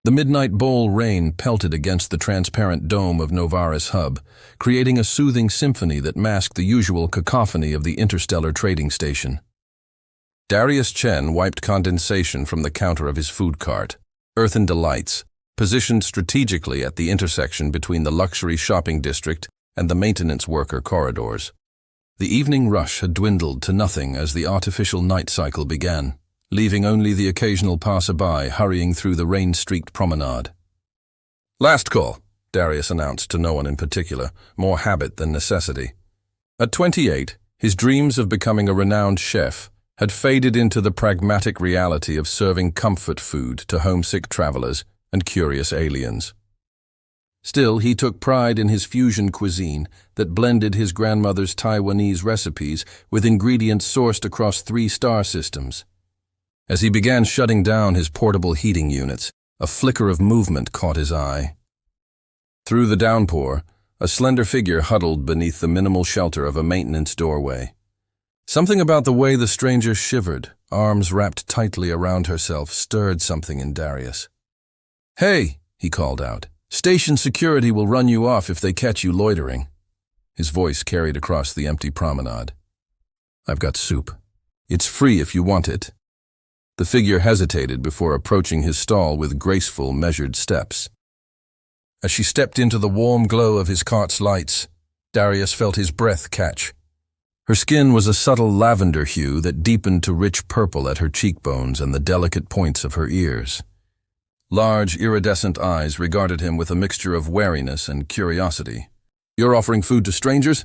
The midnight bowl rain pelted against the transparent dome of Novaris Hub, creating a soothing symphony that masked the usual cacophony of the interstellar trading station. Darius Chen wiped condensation from the counter of his food cart. Earthen Delights, positioned strategically at the intersection between the luxury shopping district and the maintenance worker corridors. The evening rush had dwindled to nothing as the artificial night cycle began, leaving only the occasional passerby hurrying through the rain-streaked promenade. "Last call," Darius announced to no one in particular, more habit than necessity. At 28, his dreams of becoming a renowned chef had faded into the pragmatic reality of serving comfort food to homesick travelers and curious aliens. Still, he took pride in his fusion cuisine that blended his grandmother's Taiwanese recipes with ingredients sourced across 3 star systems. As he began shutting down his portable heating units, a flicker of movement caught his eye. Through the downpour, a slender figure huddled beneath the minimal shelter of a maintenance doorway. Something about the way the stranger shivered, arms wrapped tightly around herself, stirred something in Darius. "Hey," he called out, "station security will run you off if they catch you loitering." His voice carried across the empty promenade. "I've got soup. It's free if you want it." The figure hesitated before approaching his stall with graceful, measured steps. As she stepped into the warm glow of his cart's lights, Darius felt his breath catch. Her skin was a subtle lavender hue that deepened to rich purple at her cheekbones and the delicate points of her ears. Large, iridescent eyes regarded him with a mixture of wariness and curiosity. "You're offering food to strangers?"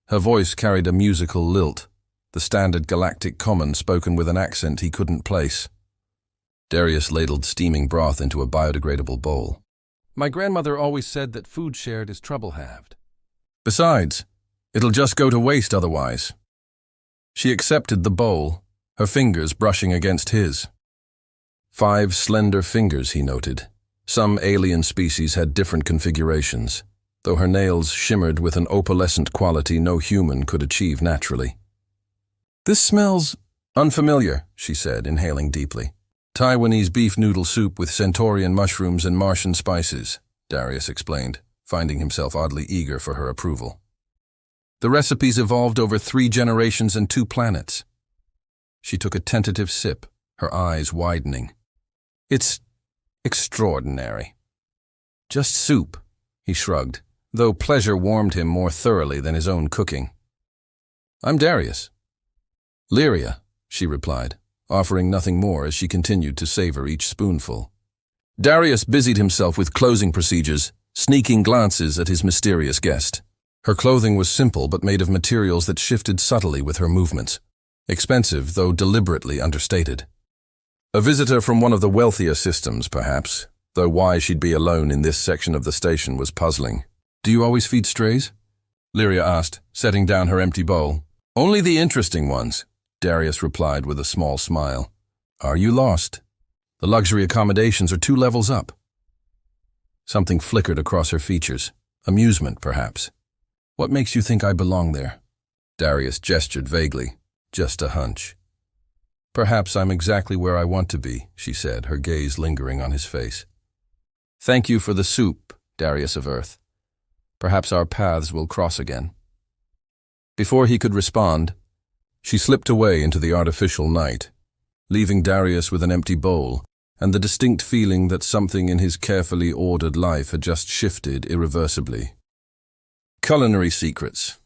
Her voice carried a musical lilt, the standard galactic common spoken with an accent he couldn't place. Darius ladled steaming broth into a biodegradable bowl. "My grandmother always said that food shared is trouble halved. Besides, it'll just go to waste otherwise." She accepted the bowl, her fingers brushing against his. 5 slender fingers, he noted. Some alien species had different configurations, though her nails shimmered with an opalescent quality no human could achieve naturally. "This smells unfamiliar," she said, inhaling deeply. "Taiwanese beef noodle soup with centaurian mushrooms and Martian spices," Darius explained, finding himself oddly eager for her approval. "The recipes evolved over 3 generations and 2 planets." She took a tentative sip, her eyes widening. "It's extraordinary." "Just soup," he shrugged, though pleasure warmed him more thoroughly than his own cooking. "I'm Darius." "Lyria," she replied, offering nothing more as she continued to savor each spoonful. Darius busied himself with closing procedures, sneaking glances at his mysterious guest. Her clothing was simple but made of materials that shifted subtly with her movements. Expensive, though deliberately understated. A visitor from one of the wealthier systems, perhaps, though why she'd be alone in this section of the station was puzzling. "Do you always feed strays?" Lyria asked, setting down her empty bowl. "Only the interesting ones," Darius replied with a small smile. "Are you lost? The luxury accommodations are 2 levels up." Something flickered across her features. Amusement, perhaps. "What makes you think I belong there?" Darius gestured vaguely. "Just a hunch." "Perhaps I'm exactly where I want to be," she said, her gaze lingering on his face. "Thank you for the soup, Darius of Earth. Perhaps our paths will cross again." Before he could respond, she slipped away into the artificial night, leaving Darius with an empty bowl and the distinct feeling that something in his carefully ordered life had just shifted irreversibly. Culinary secrets.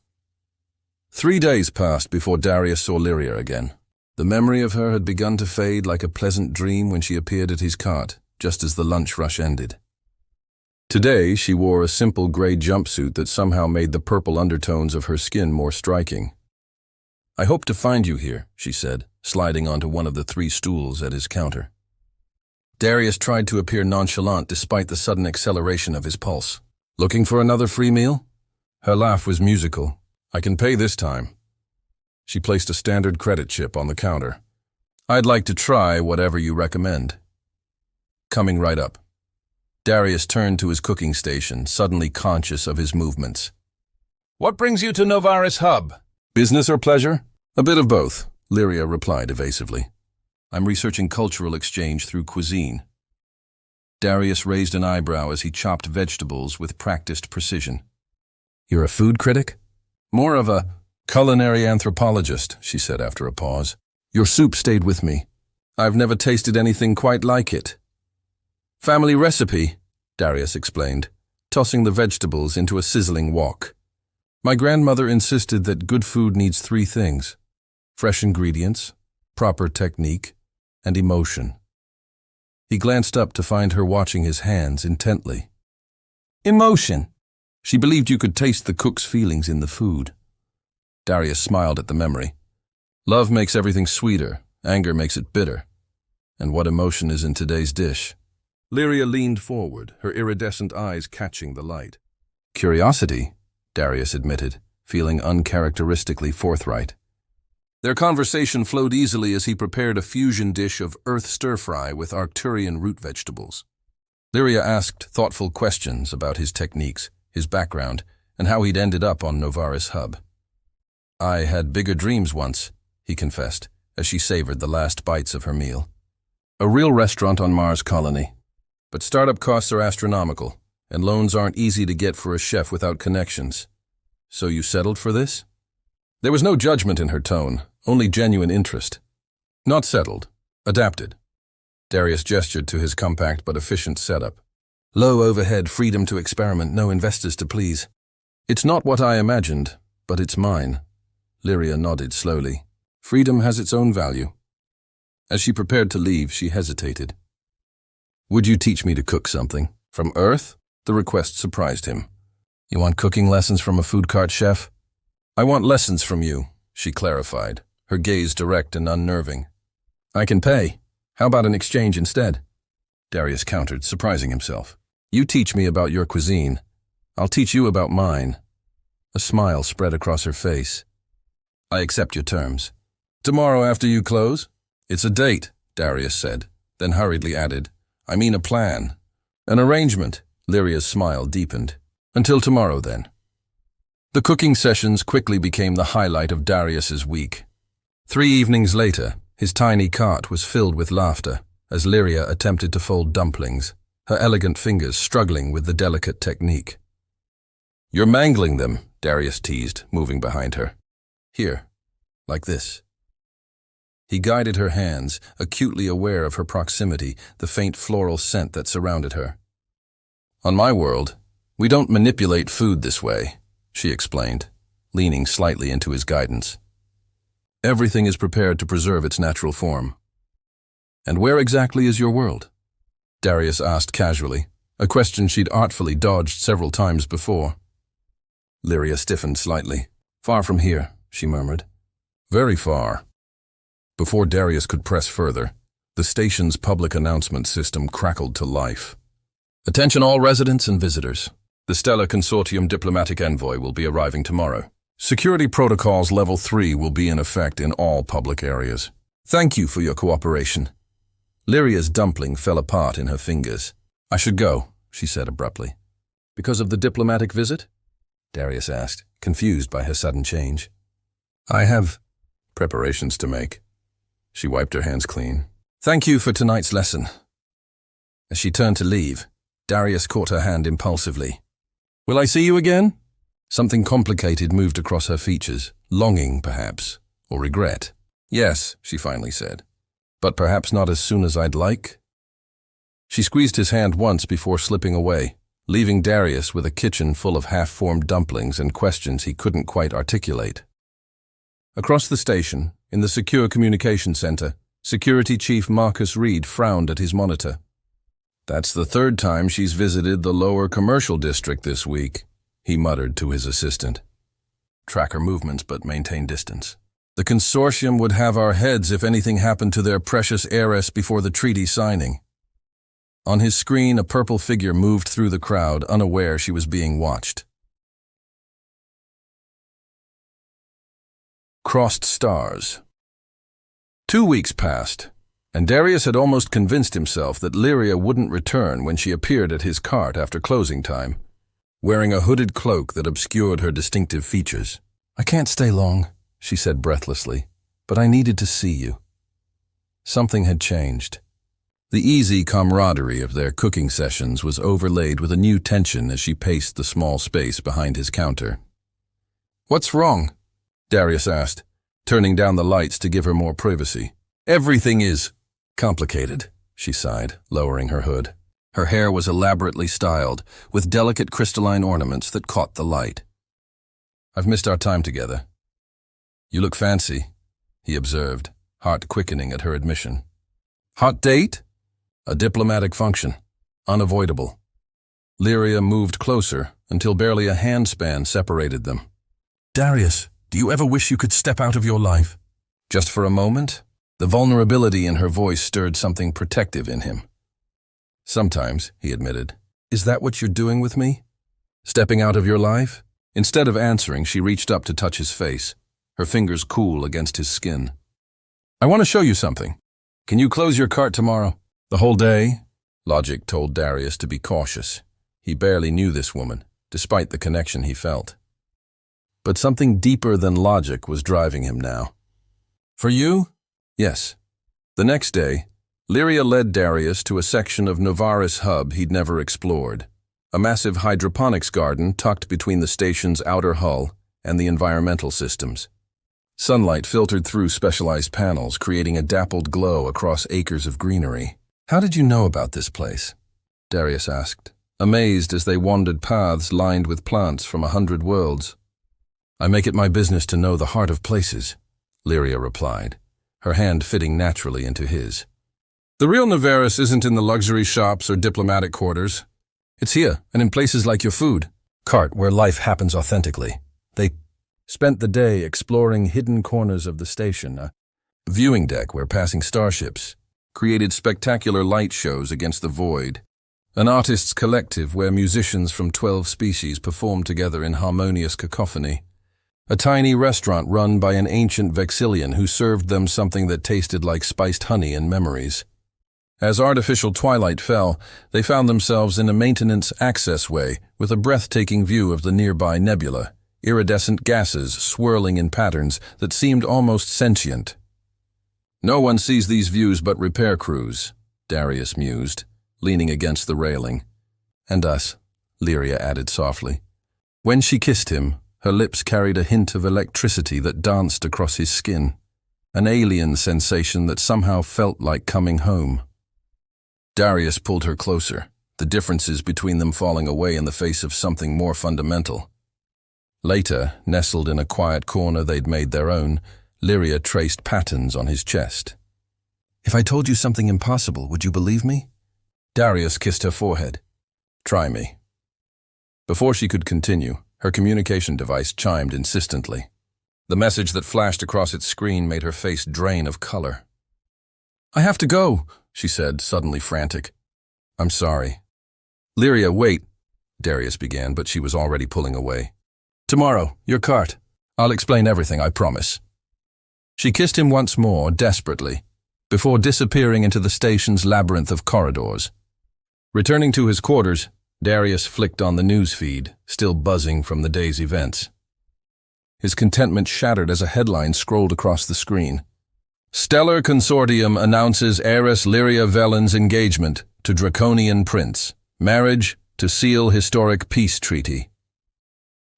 3 days passed before Darius saw Lyria again. The memory of her had begun to fade like a pleasant dream when she appeared at his cart, just as the lunch rush ended. Today, she wore a simple gray jumpsuit that somehow made the purple undertones of her skin more striking. "I hope to find you here," she said, sliding onto one of the 3 stools at his counter. Darius tried to appear nonchalant despite the sudden acceleration of his pulse. "Looking for another free meal?" Her laugh was musical. "I can pay this time." She placed a standard credit chip on the counter. "I'd like to try whatever you recommend." "Coming right up." Darius turned to his cooking station, suddenly conscious of his movements. "What brings you to Novaris Hub? Business or pleasure?" "A bit of both," Lyria replied evasively. "I'm researching cultural exchange through cuisine." Darius raised an eyebrow as he chopped vegetables with practiced precision. "You're a food critic?" "More of a culinary anthropologist," she said after a pause. "Your soup stayed with me. I've never tasted anything quite like it." "Family recipe," Darius explained, tossing the vegetables into a sizzling wok. "My grandmother insisted that good food needs 3 things: fresh ingredients, proper technique, and emotion." He glanced up to find her watching his hands intently. "Emotion." She believed you could taste the cook's feelings in the food. Darius smiled at the memory. Love makes everything sweeter, anger makes it bitter. And what emotion is in today's dish? Lyria leaned forward, her iridescent eyes catching the light. "Curiosity," Darius admitted, feeling uncharacteristically forthright. Their conversation flowed easily as he prepared a fusion dish of earth stir-fry with Arcturian root vegetables. Lyria asked thoughtful questions about his techniques, his background, and how he'd ended up on Novaris Hub. "I had bigger dreams once," he confessed, as she savored the last bites of her meal. "A real restaurant on Mars colony. But startup costs are astronomical, and loans aren't easy to get for a chef without connections. So you settled for this?" There was no judgment in her tone, only genuine interest. "Not settled. Adapted." Darius gestured to his compact but efficient setup. "Low overhead, freedom to experiment, no investors to please. It's not what I imagined, but it's mine." Lyria nodded slowly. "Freedom has its own value." As she prepared to leave, she hesitated. "Would you teach me to cook something? From Earth?" The request surprised him. "You want cooking lessons from a food cart chef?" "I want lessons from you," she clarified, her gaze direct and unnerving. "I can pay. How about an exchange instead?" Darius countered, surprising himself. "You teach me about your cuisine. I'll teach you about mine." A smile spread across her face. "I accept your terms." "Tomorrow after you close?" "It's a date," Darius said, then hurriedly added, "I mean a plan." "An arrangement." Lyria's smile deepened. "Until tomorrow, then." The cooking sessions quickly became the highlight of Darius's week. 3 evenings later, his tiny cart was filled with laughter as Lyria attempted to fold dumplings, her elegant fingers struggling with the delicate technique. "You're mangling them," Darius teased, moving behind her. "Here, like this." He guided her hands, acutely aware of her proximity, the faint floral scent that surrounded her. "On my world, we don't manipulate food this way," she explained, leaning slightly into his guidance. "Everything is prepared to preserve its natural form." "And where exactly is your world?" Darius asked casually, a question she'd artfully dodged several times before. Lyria stiffened slightly. "Far from here," she murmured. "Very far." Before Darius could press further, the station's public announcement system crackled to life. "Attention all residents and visitors. The Stellar Consortium diplomatic envoy will be arriving tomorrow. Security protocols level 3 will be in effect in all public areas. Thank you for your cooperation." Lyria's dumpling fell apart in her fingers. "I should go," she said abruptly. "Because of the diplomatic visit?" Darius asked, confused by her sudden change. "I have preparations to make." She wiped her hands clean. "Thank you for tonight's lesson." As she turned to leave, Darius caught her hand impulsively. "Will I see you again?" Something complicated moved across her features, longing, perhaps, or regret. "Yes," she finally said, "but perhaps not as soon as I'd like." She squeezed his hand once before slipping away, leaving Darius with a kitchen full of half-formed dumplings and questions he couldn't quite articulate. Across the station, in the Secure Communication Center, Security Chief Marcus Reed frowned at his monitor. "That's the 3rd time she's visited the lower commercial district this week," he muttered to his assistant. "Track her movements but maintain distance. The consortium would have our heads if anything happened to their precious heiress before the treaty signing." On his screen, a purple figure moved through the crowd, unaware she was being watched. Crossed stars. 2 weeks passed, and Darius had almost convinced himself that Lyria wouldn't return when she appeared at his cart after closing time, wearing a hooded cloak that obscured her distinctive features. "I can't stay long," she said breathlessly, "but I needed to see you." Something had changed. The easy camaraderie of their cooking sessions was overlaid with a new tension as she paced the small space behind his counter. "What's wrong?" Darius asked, turning down the lights to give her more privacy. "Everything is complicated," she sighed, lowering her hood. Her hair was elaborately styled, with delicate crystalline ornaments that caught the light. "I've missed our time together." "You look fancy," he observed, heart quickening at her admission. "Hot date?" "A diplomatic function. Unavoidable." Lyria moved closer until barely a handspan separated them. "Darius, do you ever wish you could step out of your life?" Just for a moment, the vulnerability in her voice stirred something protective in him. "Sometimes," he admitted. "Is that what you're doing with me? Stepping out of your life?" Instead of answering, she reached up to touch his face, her fingers cool against his skin. "I want to show you something. Can you close your cart tomorrow?" "The whole day?" Logic told Darius to be cautious. He barely knew this woman, despite the connection he felt. But something deeper than logic was driving him now. "For you?" "Yes." The next day, Lyria led Darius to a section of Novaris hub he'd never explored, a massive hydroponics garden tucked between the station's outer hull and the environmental systems. Sunlight filtered through specialized panels, creating a dappled glow across acres of greenery. "How did you know about this place?" Darius asked, amazed as they wandered paths lined with plants from 100 worlds. "I make it my business to know the heart of places," Lyria replied, her hand fitting naturally into his. "The real Novaris isn't in the luxury shops or diplomatic quarters. It's here, and in places like your food cart, where life happens authentically." They spent the day exploring hidden corners of the station, a viewing deck where passing starships created spectacular light shows against the void, an artists' collective where musicians from 12 species performed together in harmonious cacophony, a tiny restaurant run by an ancient Vexillian who served them something that tasted like spiced honey and memories. As artificial twilight fell, they found themselves in a maintenance access way with a breathtaking view of the nearby nebula, iridescent gases swirling in patterns that seemed almost sentient. "No one sees these views but repair crews," Darius mused, leaning against the railing. "And us," Lyria added softly. When she kissed him, her lips carried a hint of electricity that danced across his skin, an alien sensation that somehow felt like coming home. Darius pulled her closer, the differences between them falling away in the face of something more fundamental. Later, nestled in a quiet corner they'd made their own, Lyria traced patterns on his chest. "If I told you something impossible, would you believe me?" Darius kissed her forehead. "Try me." Before she could continue, her communication device chimed insistently. The message that flashed across its screen made her face drain of color. "I have to go," she said, suddenly frantic. "I'm sorry." "Lyria, wait," Darius began, but she was already pulling away. "Tomorrow, your cart. I'll explain everything, I promise." She kissed him once more, desperately, before disappearing into the station's labyrinth of corridors. Returning to his quarters, Darius flicked on the news feed, still buzzing from the day's events. His contentment shattered as a headline scrolled across the screen. "Stellar Consortium announces heiress Lyria Velen's engagement to Draconian Prince. Marriage to seal historic peace treaty."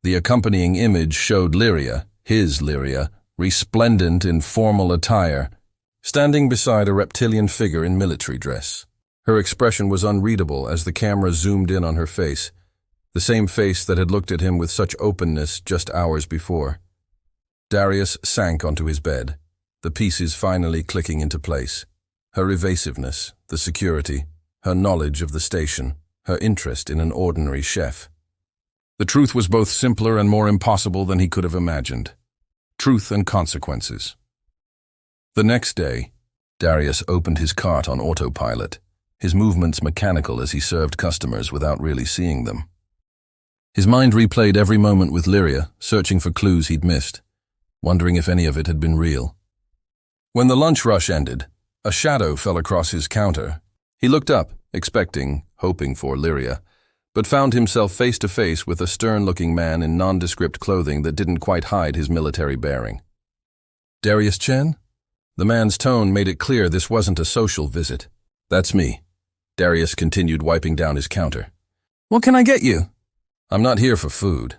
The accompanying image showed Lyria, his Lyria, resplendent in formal attire, standing beside a reptilian figure in military dress. Her expression was unreadable as the camera zoomed in on her face, the same face that had looked at him with such openness just hours before. Darius sank onto his bed, the pieces finally clicking into place. Her evasiveness, the security, her knowledge of the station, her interest in an ordinary chef. The truth was both simpler and more impossible than he could have imagined. Truth and consequences. The next day, Darius opened his cart on autopilot, his movements mechanical as he served customers without really seeing them. His mind replayed every moment with Lyria, searching for clues he'd missed, wondering if any of it had been real. When the lunch rush ended, a shadow fell across his counter. He looked up, expecting, hoping for Lyria, but found himself face to face with a stern-looking man in nondescript clothing that didn't quite hide his military bearing. "Darius Chen?" The man's tone made it clear this wasn't a social visit. That's me. Darius continued, wiping down his counter. What can I get you? I'm not here for food.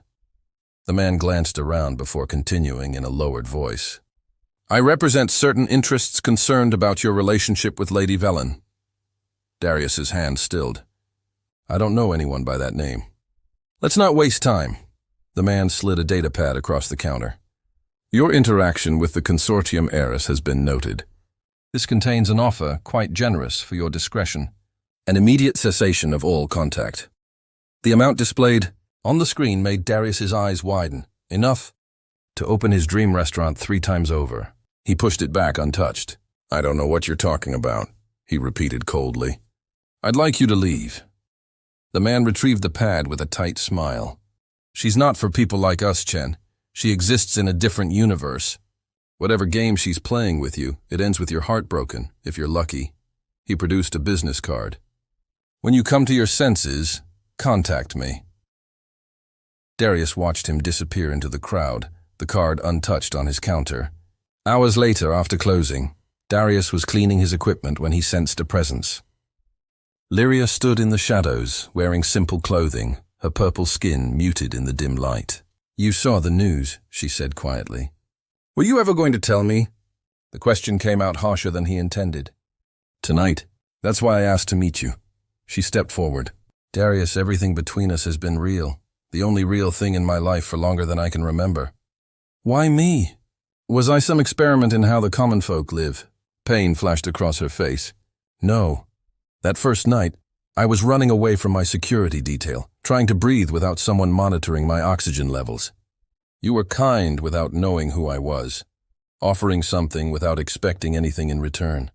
The man glanced around before continuing in a lowered voice. I represent certain interests concerned about your relationship with Lady Velen. Darius's hand stilled. I don't know anyone by that name. Let's not waste time. The man slid a data pad across the counter. Your interaction with the consortium heiress has been noted. This contains an offer quite generous for your discretion. An immediate cessation of all contact. The amount displayed on the screen made Darius's eyes widen, enough to open his dream restaurant 3 times over. He pushed it back untouched. I don't know what you're talking about, he repeated coldly. I'd like you to leave. The man retrieved the pad with a tight smile. She's not for people like us, Chen. She exists in a different universe. Whatever game she's playing with you, it ends with your heart broken, if you're lucky. He produced a business card. When you come to your senses, contact me. Darius watched him disappear into the crowd, the card untouched on his counter. Hours later, after closing, Darius was cleaning his equipment when he sensed a presence. Lyria stood in the shadows, wearing simple clothing, her purple skin muted in the dim light. You saw the news, she said quietly. Were you ever going to tell me? The question came out harsher than he intended. Tonight. That's why I asked to meet you. She stepped forward. Darius, everything between us has been real. The only real thing in my life for longer than I can remember. Why me? Was I some experiment in how the common folk live? Pain flashed across her face. No. That first night, I was running away from my security detail, trying to breathe without someone monitoring my oxygen levels. You were kind without knowing who I was, offering something without expecting anything in return.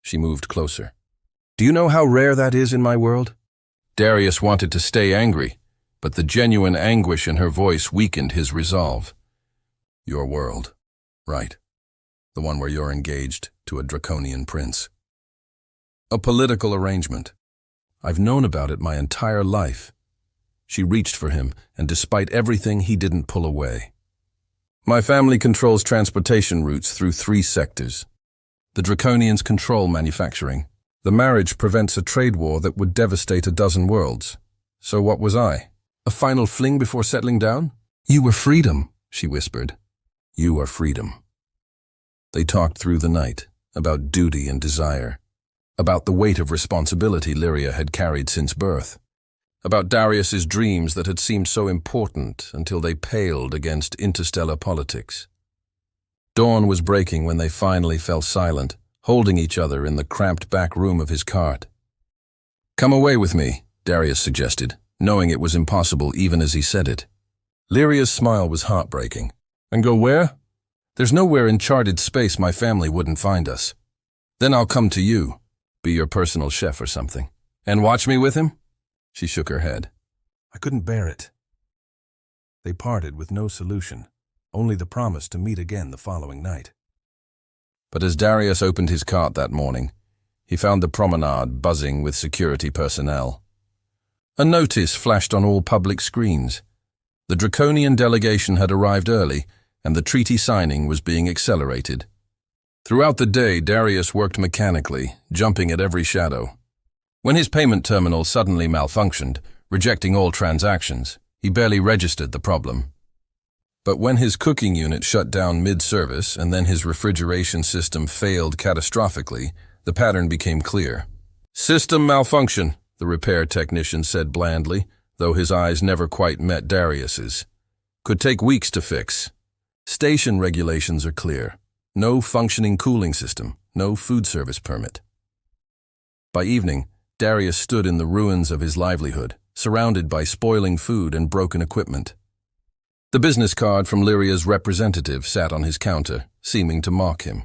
She moved closer. Do you know how rare that is in my world? Darius wanted to stay angry, but the genuine anguish in her voice weakened his resolve. Your world. Right. The one where you're engaged to a draconian prince. A political arrangement. I've known about it my entire life. She reached for him, and despite everything, he didn't pull away. My family controls transportation routes through 3 sectors. The draconians control manufacturing. The marriage prevents a trade war that would devastate a dozen worlds. So what was I? A final fling before settling down? You were freedom, she whispered. You are freedom. They talked through the night, about duty and desire, about the weight of responsibility Lyria had carried since birth, about Darius's dreams that had seemed so important until they paled against interstellar politics. Dawn was breaking when they finally fell silent, holding each other in the cramped back room of his cart. Come away with me, Darius suggested, knowing it was impossible even as he said it. Lyria's smile was heartbreaking. And go where? There's nowhere in charted space my family wouldn't find us. Then I'll come to you. Be your personal chef or something. And watch me with him? She shook her head. I couldn't bear it. They parted with no solution, only the promise to meet again the following night. But as Darius opened his cart that morning, he found the promenade buzzing with security personnel. A notice flashed on all public screens. The draconian delegation had arrived early, and the treaty signing was being accelerated. Throughout the day, Darius worked mechanically, jumping at every shadow. When his payment terminal suddenly malfunctioned, rejecting all transactions, he barely registered the problem. But when his cooking unit shut down mid-service and then his refrigeration system failed catastrophically, the pattern became clear. System malfunction, the repair technician said blandly, though his eyes never quite met Darius's. Could take weeks to fix. Station regulations are clear. No functioning cooling system, no food service permit. By evening, Darius stood in the ruins of his livelihood, surrounded by spoiling food and broken equipment. The business card from Lyria's representative sat on his counter, seeming to mock him.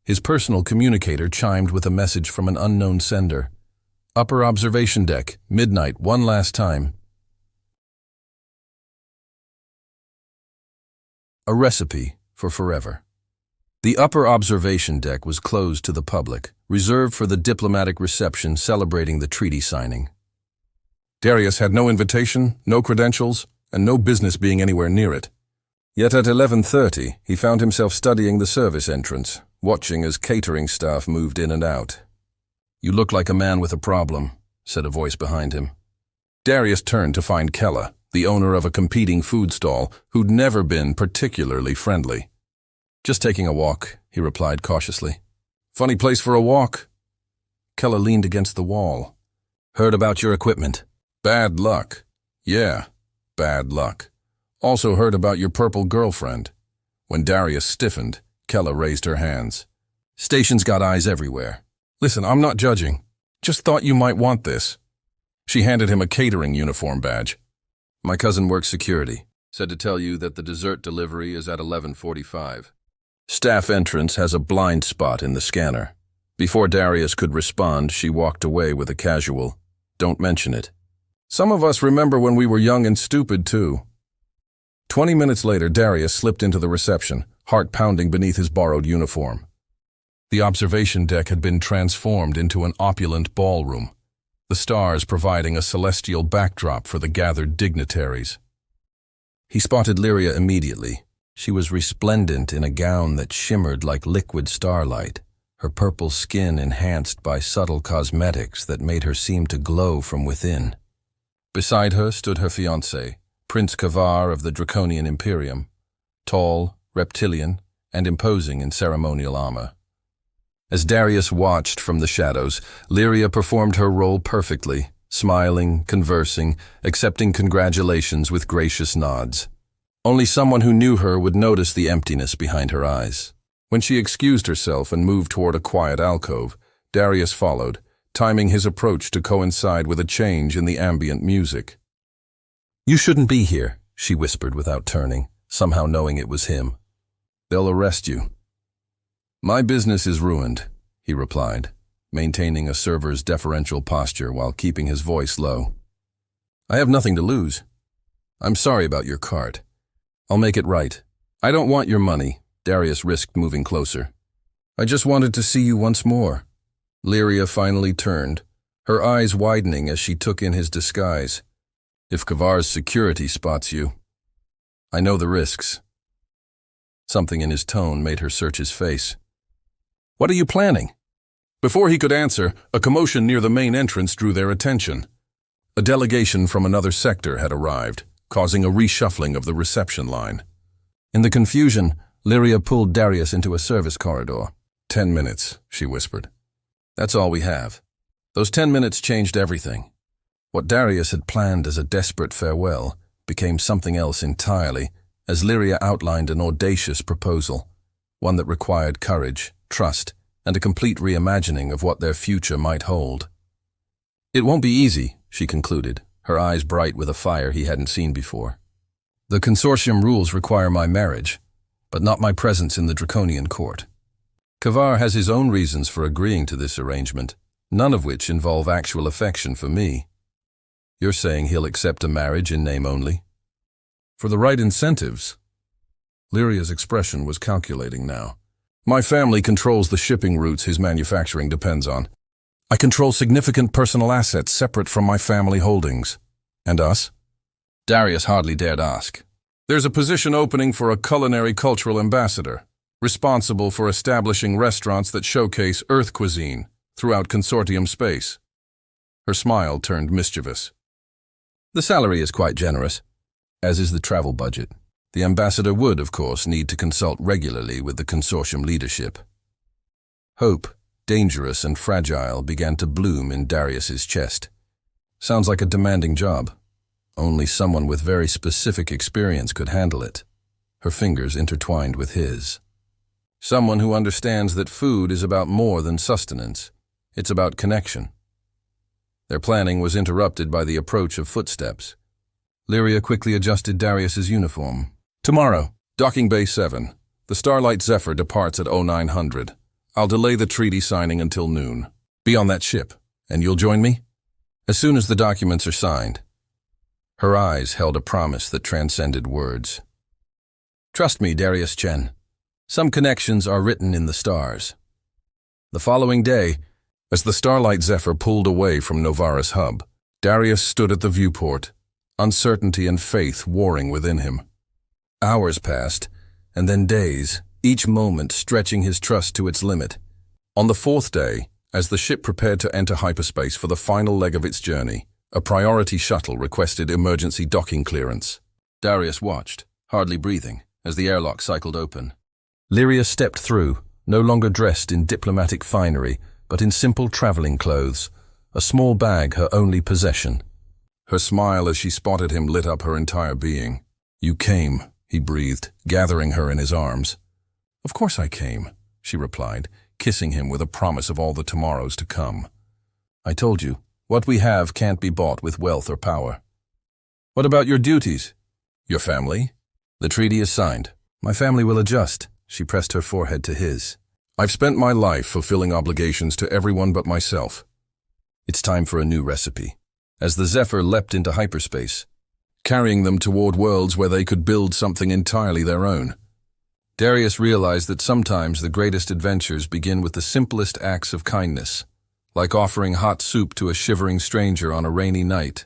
His personal communicator chimed with a message from an unknown sender. Upper observation deck, midnight, one last time. A recipe for forever. The upper observation deck was closed to the public, reserved for the diplomatic reception celebrating the treaty signing. Darius had no invitation, no credentials, and no business being anywhere near it. Yet at 11:30, he found himself studying the service entrance, watching as catering staff moved in and out. "You look like a man with a problem," said a voice behind him. Darius turned to find Kella, the owner of a competing food stall, who'd never been particularly friendly. "Just taking a walk," he replied cautiously. "Funny place for a walk." Kella leaned against the wall. "Heard about your equipment." "Bad luck." "Yeah, bad luck. Also heard about your purple girlfriend." When Darius stiffened, Kella raised her hands. "Station's got eyes everywhere. Listen, I'm not judging. Just thought you might want this." She handed him a catering uniform badge. "My cousin works security. Said to tell you that the dessert delivery is at 11:45. Staff entrance has a blind spot in the scanner." Before Darius could respond, she walked away with a casual, "Don't mention it." "Some of us remember when we were young and stupid, too." 20 minutes later, Darius slipped into the reception, heart pounding beneath his borrowed uniform. The observation deck had been transformed into an opulent ballroom, the stars providing a celestial backdrop for the gathered dignitaries. He spotted Lyria immediately. She was resplendent in a gown that shimmered like liquid starlight, her purple skin enhanced by subtle cosmetics that made her seem to glow from within. Beside her stood her fiancé, Prince Kavar of the Draconian Imperium, tall, reptilian, and imposing in ceremonial armor. As Darius watched from the shadows, Lyria performed her role perfectly, smiling, conversing, accepting congratulations with gracious nods. Only someone who knew her would notice the emptiness behind her eyes. When she excused herself and moved toward a quiet alcove, Darius followed, timing his approach to coincide with a change in the ambient music. "You shouldn't be here," she whispered without turning, somehow knowing it was him. "They'll arrest you." "My business is ruined," he replied, maintaining a server's deferential posture while keeping his voice low. "I have nothing to lose. I'm sorry about your cart. I'll make it right. I don't want your money." Darius risked moving closer. "I just wanted to see you once more." Lyria finally turned, her eyes widening as she took in his disguise. "If Kavar's security spots you, I know the risks." Something in his tone made her search his face. "What are you planning?" Before he could answer, a commotion near the main entrance drew their attention. A delegation from another sector had arrived, causing a reshuffling of the reception line. In the confusion, Lyria pulled Darius into a service corridor. 10 minutes, she whispered. "That's all we have." Those 10 minutes changed everything. What Darius had planned as a desperate farewell became something else entirely, as Lyria outlined an audacious proposal, one that required courage, trust, and a complete reimagining of what their future might hold. "It won't be easy," she concluded, her eyes bright with a fire he hadn't seen before. "The consortium rules require my marriage, but not my presence in the Draconian court. Kavar has his own reasons for agreeing to this arrangement, none of which involve actual affection for me. You're saying he'll accept a marriage in name only?" "For the right incentives." Lyria's expression was calculating now. "My family controls the shipping routes his manufacturing depends on. I control significant personal assets separate from my family holdings." "And us?" Darius hardly dared ask. "There's a position opening for a culinary cultural ambassador, responsible for establishing restaurants that showcase Earth cuisine throughout consortium space." Her smile turned mischievous. "The salary is quite generous, as is the travel budget. The ambassador would, of course, need to consult regularly with the consortium leadership." Hope, dangerous and fragile, began to bloom in Darius's chest. Sounds like a demanding job. Only someone with very specific experience could handle it. Her fingers intertwined with his. Someone who understands that food is about more than sustenance. It's about connection. Their planning was interrupted by the approach of footsteps. Lyria quickly adjusted Darius's uniform. "Tomorrow, Docking Bay 7. The Starlight Zephyr departs at 0900. I'll delay the treaty signing until noon. Be on that ship, and you'll join me? As soon as the documents are signed." Her eyes held a promise that transcended words. "Trust me, Darius Chen. Some connections are written in the stars." The following day, as the Starlight Zephyr pulled away from Novaris Hub, Darius stood at the viewport, uncertainty and faith warring within him. Hours passed, and then days, each moment stretching his trust to its limit. On the fourth day, As the ship prepared to enter hyperspace for the final leg of its journey, a priority shuttle requested emergency docking clearance. Darius watched, hardly breathing, as the airlock cycled open. Lyria stepped through, no longer dressed in diplomatic finery, but in simple traveling clothes, a small bag her only possession. Her smile as she spotted him lit up her entire being. "You came," he breathed, gathering her in his arms. "Of course I came," she replied, kissing him with a promise of all the tomorrows to come. "I told you, what we have can't be bought with wealth or power." "What about your duties? Your family?" "The treaty is signed. My family will adjust." She pressed her forehead to his. "I've spent my life fulfilling obligations to everyone but myself. It's time for a new recipe." As the Zephyr leapt into hyperspace, carrying them toward worlds where they could build something entirely their own, Darius realized that sometimes the greatest adventures begin with the simplest acts of kindness, like offering hot soup to a shivering stranger on a rainy night.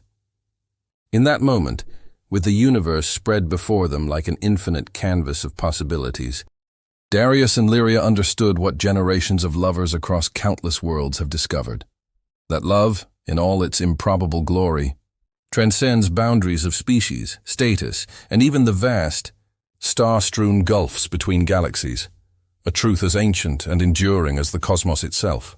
In that moment, with the universe spread before them like an infinite canvas of possibilities, Darius and Lyria understood what generations of lovers across countless worlds have discovered. That love, in all its improbable glory, transcends boundaries of species, status, and even the vast, star-strewn gulfs between galaxies, a truth as ancient and enduring as the cosmos itself.